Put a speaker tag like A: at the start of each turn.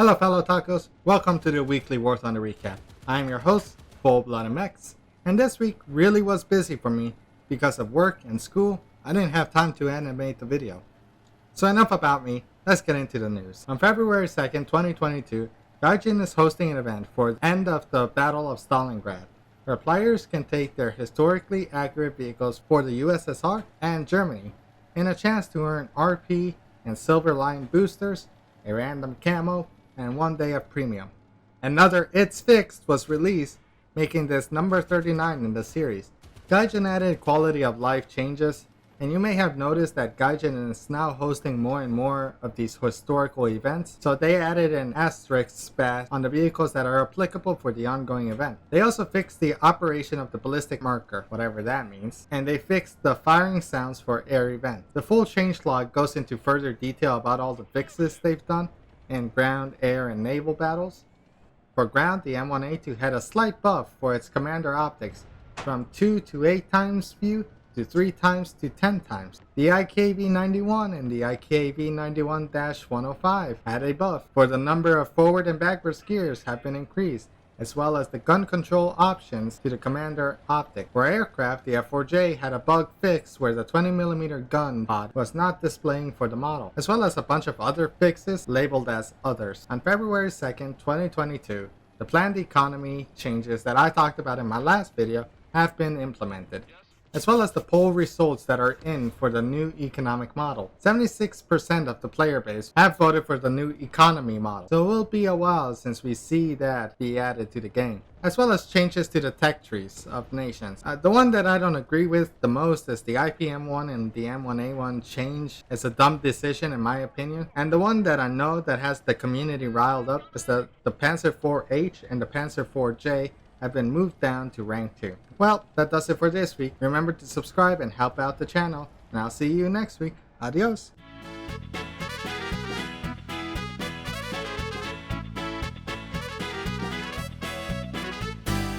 A: Hello fellow tacos, welcome to the weekly War Thunder recap. I am your host, FullBloodedMex, and this week really was busy for me because of work and school. I didn't have time to animate the video. So enough about me, let's get into the news. On February 2nd, 2022, Gaijin is hosting an event for the end of the Battle of Stalingrad, where players can take their historically accurate vehicles for the USSR and Germany, in a chance to earn RP and Silver Line boosters, a random camo, and 1 day of premium. Another It's Fixed was released, making this number 39 in the series. Gaijin added quality of life changes, and you may have noticed that Gaijin is now hosting more and more of these historical events, so they added an asterisk badge on the vehicles that are applicable for the ongoing event. They also fixed the operation of the ballistic marker, whatever that means, and they fixed the firing sounds for air events. The full changelog goes into further detail about all the fixes they've done in ground, air, and naval battles. For ground, the M1A2 had a slight buff for its commander optics, from 2 to 8 times view to 3 times to 10 times. The IKV-91 and the IKV-91-105 had a buff, for the number of forward and backwards gears have been increased, as well as the gun control options to the commander optic. For aircraft, the F4J had a bug fix where the 20mm gun pod was not displaying for the model, as well as a bunch of other fixes labeled as others. On February 2nd, 2022, the planned economy changes that I talked about in my last video have been implemented, as well as the poll results that are in for the new economic model. 76% of the player base have voted for the new economy model, so it will be a while since we see that be added to the game, as well as changes to the tech trees of nations. The one that I don't agree with the most is the IPM1 and the M1A1 change. It's a dumb decision in my opinion, and the one that I know that has the community riled up is that the Panzer IV-H and the Panzer IV-J have been moved down to rank 2. Well, that does it for this week. Remember to subscribe and help out the channel, and I'll see you next week. Adios!